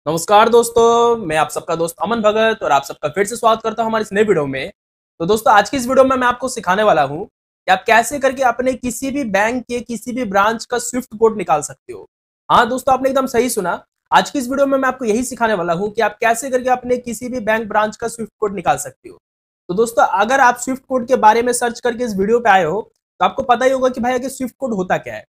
नमस्कार दोस्तों, मैं आप सबका दोस्त अमन भगत और आप सबका फिर से स्वागत करता हूं हमारे इस नए वीडियो में। तो दोस्तों, आज की इस वीडियो में मैं आपको सिखाने वाला हूं कि आप कैसे करके अपने किसी भी बैंक के किसी भी ब्रांच का स्विफ्ट कोड निकाल सकते हो। हाँ दोस्तों, आपने एकदम सही सुना। आज की इस वीडियो में मैं आपको यही सिखाने वाला हूँ कि आप कैसे करके अपने किसी भी बैंक ब्रांच का स्विफ्ट कोड निकाल सकते हो। तो दोस्तों, अगर आप स्विफ्ट कोड के बारे में सर्च करके इस वीडियो पे आए हो तो आपको पता ही होगा कि भाई आगे स्विफ्ट कोड होता क्या है।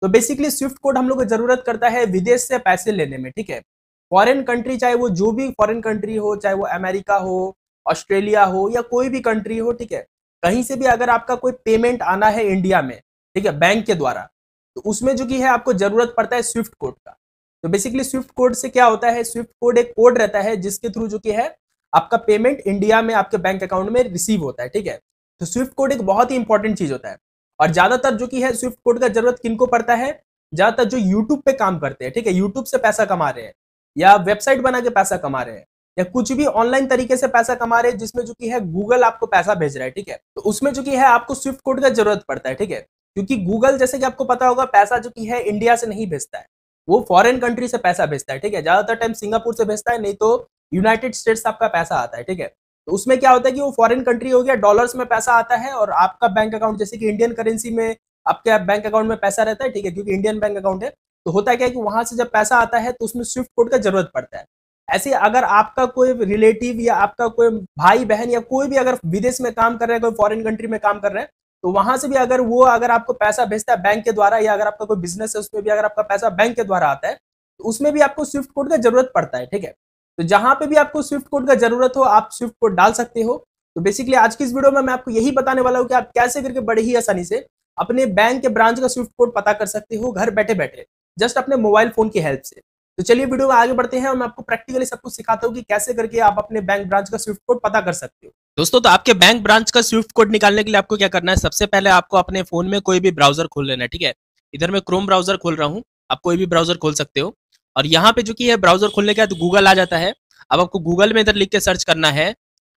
तो बेसिकली स्विफ्ट कोड हम लोग को जरूरत करता है विदेश से पैसे लेने में, ठीक है। फॉरेन कंट्री, चाहे वो जो भी फॉरेन कंट्री हो, चाहे वो अमेरिका हो, ऑस्ट्रेलिया हो या कोई भी कंट्री हो, ठीक है। कहीं से भी अगर आपका कोई पेमेंट आना है इंडिया में, ठीक है, बैंक के द्वारा, तो उसमें जो कि है आपको जरूरत पड़ता है स्विफ्ट कोड का। तो बेसिकली स्विफ्ट कोड से क्या होता है, स्विफ्ट कोड एक कोड रहता है जिसके थ्रू जो कि है आपका पेमेंट इंडिया में आपके बैंक अकाउंट में रिसीव होता है, ठीक है। तो स्विफ्ट कोड एक बहुत ही इंपॉर्टेंट चीज होता है। और ज्यादातर जो कि है स्विफ्ट कोड का जरूरत किनको पड़ता है, ज्यादातर जो यूट्यूब पे काम करते हैं, ठीक है, यूट्यूब से पैसा कमा रहे हैं या वेबसाइट बना के पैसा कमा रहे हैं या कुछ भी ऑनलाइन तरीके से पैसा कमा रहे हैं जिसमें जो कि है गूगल आपको पैसा भेज रहा है, ठीक है। तो उसमें जो कि है आपको स्विफ्ट कोड का जरूरत पड़ता है, ठीक है। क्योंकि गूगल, जैसे कि आपको पता होगा, पैसा जो कि है इंडिया से नहीं भेजता है, वो फॉरेन कंट्री से पैसा भेजता है, ठीक है। ज्यादातर टाइम सिंगापुर से भेजता है, नहीं तो यूनाइटेड स्टेट्स से आपका पैसा आता है, ठीक है। तो उसमें क्या होता है कि वो फॉरेन कंट्री हो गया, डॉलर्स में पैसा आता है और आपका बैंक अकाउंट, जैसे कि इंडियन करेंसी में आपके बैंक अकाउंट में पैसा रहता है, ठीक है, क्योंकि इंडियन बैंक अकाउंट है। तो होता क्या है कि वहां से जब पैसा आता है तो उसमें स्विफ्ट कोड का जरूरत पड़ता है। ऐसे अगर आपका कोई रिलेटिव या आपका कोई भाई बहन या कोई भी अगर विदेश में काम कर रहा है, कोई फॉरेन कंट्री में काम कर रहा है, तो वहां से भी अगर वो अगर आपको पैसा भेजता है बैंक के द्वारा, या अगर आपका कोई बिजनेस है उसमें भी अगर आपका पैसा बैंक के द्वारा आता है, तो उसमें भी आपको स्विफ्ट कोड का जरूरत पड़ता है, ठीक है। तो जहां पे भी आपको स्विफ्ट कोड का जरूरत हो, आप स्विफ्ट कोड डाल सकते हो। तो बेसिकली आज की इस वीडियो में मैं आपको यही बताने वाला हूं कि आप कैसे करके बड़े ही आसानी से अपने बैंक के ब्रांच का स्विफ्ट कोड पता कर सकते हो घर बैठे बैठे, जस्ट अपने मोबाइल फोन की हेल्प से। तो चलिए वीडियो में आगे बढ़ते हैं और मैं आपको प्रैक्टिकली सब कुछ सिखाता हूँ कि कैसे करके आप अपने बैंक ब्रांच का स्विफ्ट कोड पता कर सकते हो। दोस्तों, तो आपके बैंक ब्रांच का स्विफ्ट कोड निकालने के लिए आपको क्या करना है, सबसे पहले आपको अपने फोन में कोई भी ब्राउजर खोल लेना है, ठीक है। इधर मैं क्रोम ब्राउजर खोल रहा हूँ, आप कोई भी ब्राउजर खोल सकते हो। और यहाँ पे जो कि है ब्राउजर खोलने के बाद गूगल आ जाता है। अब आपको गूगल में इधर लिख के सर्च करना है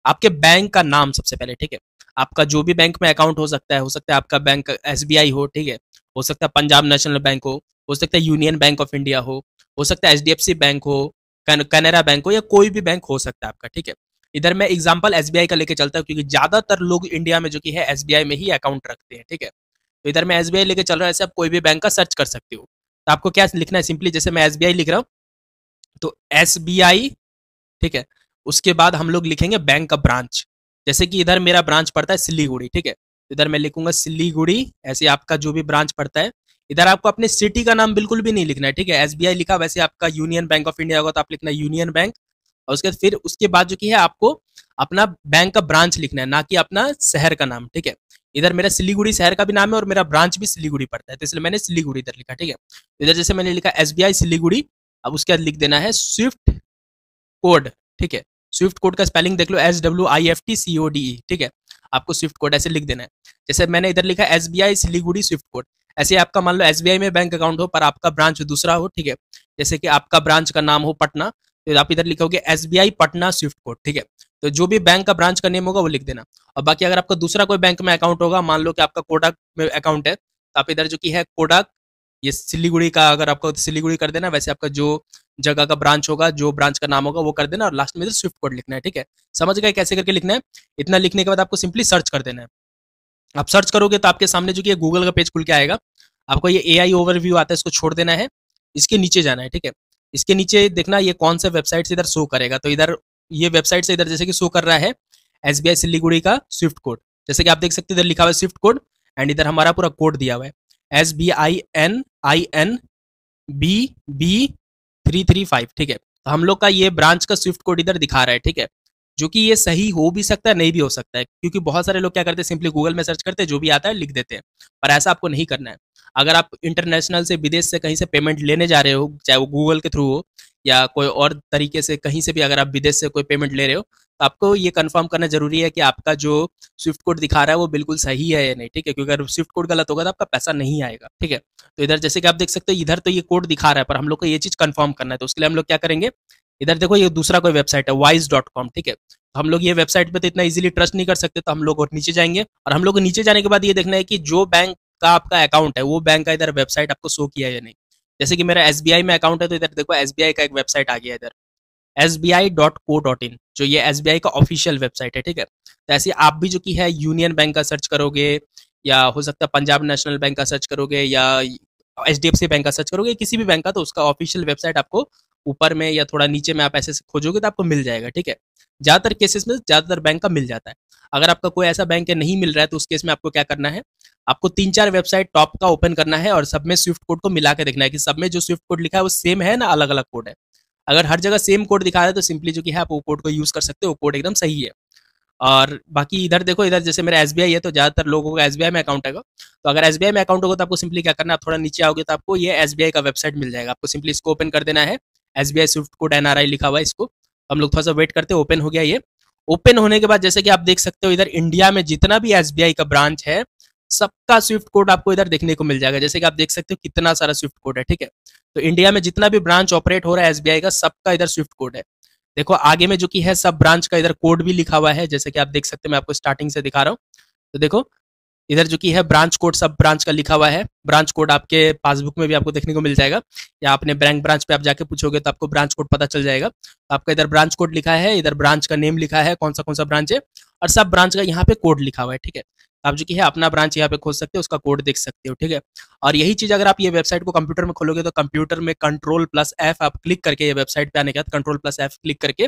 आपके बैंक का नाम सबसे पहले, ठीक है। आपका जो भी बैंक में अकाउंट हो सकता है आपका बैंक एसबीआई हो, ठीक है। हो सकता है पंजाब नेशनल बैंक हो सकता है यूनियन बैंक ऑफ इंडिया हो सकता है एचडीएफसी बैंक हो, कैनरा बैंक हो, या कोई भी बैंक हो सकता है आपका, ठीक है। इधर मैं एग्जांपल एसबीआई का लेके चलता हूँ क्योंकि ज्यादातर लोग इंडिया में जो कि है एसबीआई में ही अकाउंट रखते हैं, ठीक है। तो इधर मैं एसबीआई लेके चल रहा हूँ, ऐसे आप कोई भी बैंक का सर्च कर सकते हो। तो आपको क्या लिखना है, सिंपली जैसे मैं एसबीआई लिख रहा हूँ तो एसबीआई, ठीक है। उसके बाद हम लोग लिखेंगे बैंक का ब्रांच, जैसे कि इधर मेरा ब्रांच पड़ता है सिलीगुड़ी, ठीक है। इधर मैं लिखूंगा सिलीगुड़ी, ऐसे आपका जो भी ब्रांच पड़ता है। इधर आपको अपने सिटी का नाम बिल्कुल भी नहीं लिखना है, ठीक है। एसबीआई लिखा, वैसे आपका यूनियन बैंक ऑफ इंडिया होगा तो आप लिखना यूनियन बैंक। और उसके बाद जो कि है आपको अपना बैंक का ब्रांच लिखना है, ना कि अपना शहर का नाम, ठीक है। इधर मेरा सिलीगुड़ी शहर का भी नाम है और मेरा ब्रांच भी सिलीगुड़ी पड़ता है, तो इसलिए मैंने सिलीगुड़ी इधर लिखा, ठीक है। इधर जैसे मैंने लिखा एसबीआई सिलीगुड़ी, अब उसके बाद लिख देना है स्विफ्ट कोड, ठीक है। स्विफ्ट कोड का स्पेलिंग देख लो, SWIFT CODE, ठीक है। आपको स्विफ्ट कोड ऐसे लिख देना है। जैसे मैंने इधर लिखा एसबीआई सिलीगुड़ी स्विफ्ट कोड, ऐसे आपका मान लो एसबीआई में बैंक अकाउंट हो पर आपका ब्रांच दूसरा हो, ठीक है। जैसे कि आपका ब्रांच का नाम हो पटना, तो आप इधर लिखोगे एसबीआई पटना स्विफ्ट कोड, ठीक है। तो जो भी बैंक का ब्रांच का नेम होगा वो लिख देना। और बाकी अगर आपका दूसरा कोई बैंक में अकाउंट होगा, मान लो कि आपका कोडक में अकाउंट है, तो आप इधर जो कि है कोडक, ये सिलीगुड़ी का अगर आपको सिलीगुड़ी कर देना, वैसे आपका जो जगह का ब्रांच होगा, जो ब्रांच का नाम होगा वो कर देना और लास्ट में स्विफ्ट कोड लिखना है, ठीक है। समझ गए कैसे करके लिखना है। इतना लिखने के बाद आपको सिंपली सर्च कर देना है। आप सर्च करोगे तो आपके सामने जो कि गूगल का पेज खुल के आएगा। आपको ये एआई ओवरव्यू आता है, इसको छोड़ देना है, इसके नीचे जाना है, ठीक है। इसके नीचे देखना ये कौन सा वेबसाइट से इधर शो करेगा, तो इधर ये वेबसाइट से इधर जैसे कि शो कर रहा है एसबीआई सिलीगुड़ी का स्विफ्ट कोड, जैसे कि आप देख सकते हैं इधर लिखा हुआ है स्विफ्ट कोड, एंड इधर हमारा पूरा कोड दिया हुआ है SBININBB335, ठीक है। तो हम लोग का ये ब्रांच का स्विफ्ट कोड इधर दिखा रहा है, ठीक है। जो कि ये सही हो भी सकता है, नहीं भी हो सकता है, क्योंकि बहुत सारे लोग क्या करते हैं, सिंपली गूगल में सर्च करते हैं, जो भी आता है लिख देते हैं। पर ऐसा आपको नहीं करना है। अगर आप इंटरनेशनल से, विदेश से कहीं से पेमेंट लेने जा रहे हो, चाहे वो गूगल के थ्रू हो या कोई और तरीके से, कहीं से भी अगर आप विदेश से कोई पेमेंट ले रहे हो, तो आपको ये कंफर्म करना जरूरी है कि आपका जो स्विफ्ट कोड दिखा रहा है वो बिल्कुल सही है या नहीं, ठीक है। क्योंकि अगर स्विफ्ट कोड गलत होगा तो आपका पैसा नहीं आएगा, ठीक है। तो इधर जैसे कि आप देख सकते हो, इधर तो ये कोड दिखा रहा है पर हम लोग को ये चीज कंफर्म करना है, तो उसके लिए हम लोग क्या करेंगे, इधर देखो ये दूसरा कोई वेबसाइट है wise.com, ठीक है। तो हम लोग ये वेबसाइट पे तो इतना इजीली ट्रस्ट नहीं कर सकते, तो हम लोग और नीचे जाएंगे और हम लोग को नीचे जाने के बाद ये देखना है कि जो बैंक का आपका अकाउंट है वो बैंक का इधर वेबसाइट आपको शो किया है या नहीं। जैसे कि मेरा SBI में अकाउंट है, तो इधर देखो SBI का एक वेबसाइट आ गया इधर, sbi.co.in, जो ये SBI का ऑफिशियल वेबसाइट है, ठीक है। तो ऐसे आप भी जो कि है यूनियन बैंक का सर्च करोगे, या हो सकता है पंजाब नेशनल बैंक का सर्च करोगे, या HDFC बैंक का सर्च करोगे, किसी भी बैंक का, तो उसका ऑफिशियल वेबसाइट आपको ऊपर में या थोड़ा नीचे में आप ऐसे खोजोगे तो आपको मिल जाएगा, ठीक है। ज़्यादातर केसेस में ज़्यादातर बैंक का मिल जाता है। अगर आपका कोई ऐसा बैंक है नहीं मिल रहा है, तो उस केस में आपको क्या करना है, आपको 3-4 वेबसाइट टॉप का ओपन करना है और सब में स्विफ्ट कोड को मिला के देखना है कि सब में जो स्विफ्ट कोड लिखा है वो सेम है ना अलग अलग कोड है। अगर हर जगह सेम कोड दिखा रहा है तो सिंपली जो कि है आप वो कोड को यूज़ कर सकते हो, वो कोड एकदम सही है। और बाकी इधर देखो, इधर जैसे मेरा SBI है, तो ज़्यादातर लोगों का SBI में अकाउंट है। तो अगर SBI में अकाउंट होगा तो आपको सिंपली क्या करना है, आप थोड़ा नीचे आओगे तो आपको ये SBI का वेबसाइट मिल जाएगा। आपको सिंपली इसको ओपन कर देना है, SBI स्विफ्ट कोड NRI लिखा हुआ है, इसको हम लोग थोड़ा सा वेट करते हैं। ओपन हो गया ये। ओपन होने के बाद जैसे कि आप देख सकते हो, इधर इंडिया में जितना भी SBI का ब्रांच है, सबका स्विफ्ट कोड आपको इधर देखने को मिल जाएगा। जैसे कि आप देख सकते हो कितना सारा स्विफ्ट कोड है, ठीक है। तो इंडिया में जितना भी ब्रांच ऑपरेट हो रहा है SBI का, सबका इधर स्विफ्ट कोड है। देखो आगे में जो कि है सब ब्रांच का इधर कोड भी लिखा हुआ है, जैसे कि आप देख सकते हैं, मैं आपको स्टार्टिंग से दिखा रहा हूँ। तो देखो इधर जो कि है ब्रांच कोड सब ब्रांच का लिखा हुआ है। ब्रांच कोड आपके पासबुक में भी आपको देखने को मिल जाएगा, या अपने बैंक ब्रांच पे आप जाके पूछोगे तो आपको ब्रांच कोड पता चल जाएगा। तो आपका इधर ब्रांच कोड लिखा है, इधर ब्रांच का नेम लिखा है, कौन सा ब्रांच है, और सब ब्रांच का यहाँ पे कोड लिखा हुआ है, ठीक है। आप जो कि है अपना ब्रांच यहाँ पे खोज सकते हो, उसका कोड देख सकते हो, ठीक है। और यही चीज अगर आप ये वेबसाइट को कंप्यूटर में खोलोगे, तो कंप्यूटर में Ctrl+F आप क्लिक करके, ये वेबसाइट पे आने के बाद Ctrl+F क्लिक करके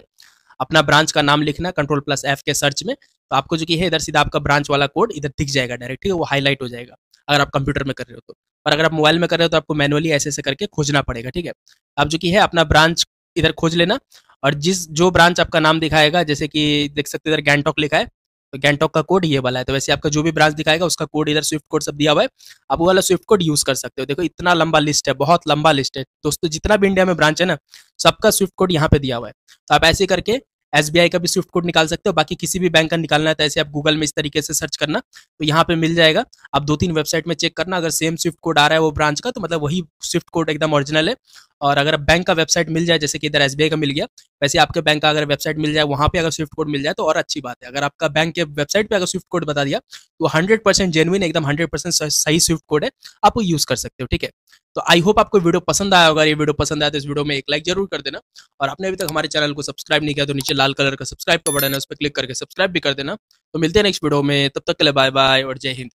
अपना ब्रांच का नाम लिखना Ctrl+F के सर्च में, तो आपको जो कि है इधर सीधा आपका ब्रांच वाला कोड इधर दिख जाएगा डायरेक्ट, ठीक है। वो हाईलाइट हो जाएगा अगर आप कंप्यूटर में कर रहे हो तो। और अगर आप मोबाइल में कर रहे हो तो आपको मैनुअली ऐसे ऐसे करके खोजना पड़ेगा, ठीक है। आप जो कि है अपना ब्रांच इधर खोज लेना, और जो ब्रांच आपका नाम दिखाएगा, जैसे कि देख सकते हो इधर गैंगटॉक लिखा है, तो गैंगटॉक का कोड ये वाला है। तो वैसे आपका जो भी ब्रांच दिखाएगा उसका कोड इधर स्विफ्ट कोड सब दिया हुआ है, आप वो वाला स्विफ्ट कोड यूज कर सकते हो। देखो इतना लंबा लिस्ट है, बहुत लंबा लिस्ट है दोस्तों, जितना भी इंडिया में ब्रांच है ना, सबका स्विफ्ट कोड यहाँ पे दिया हुआ है। तो आप ऐसे करके SBI का भी स्विफ्ट कोड निकाल सकते हो। बाकी किसी भी बैंक का निकालना है तो ऐसे आप गूगल में इस तरीके से सर्च करना, तो यहाँ पे मिल जाएगा। आप 2-3 वेबसाइट में चेक करना, अगर सेम स्विफ्ट कोड आ रहा है वो ब्रांच का, तो मतलब वही स्विफ्ट कोड एकदम ओरिजिनल है। और अगर बैंक का वेबसाइट मिल जाए, जैसे कि इधर SBI का मिल गया, वैसे आपके बैंक का अगर वेबसाइट मिल जाए, वहाँ पे अगर स्विफ्ट कोड मिल जाए तो और अच्छी बात है। अगर आपका बैंक के वेबसाइट पे अगर स्विफ्ट कोड बता दिया, तो 100% जेन्युइन, एकदम 100% सही स्विफ्ट कोड है, आप वो यूज कर सकते हो, ठीक है। तो आई होप आपको वीडियो पसंद आया होगा। ये वीडियो पसंद आया तो इस वीडियो में एक लाइक जरूर कर देना, और आपने अभी तक हमारे चैनल को सब्सक्राइब नहीं किया तो नीचे लाल कलर का सब्सक्राइब का बटन है, उस पर क्लिक करके सब्सक्राइब भी कर देना। तो मिलते हैं नेक्स्ट वीडियो में, तब तक के लिए बाय बाय और जय हिंद।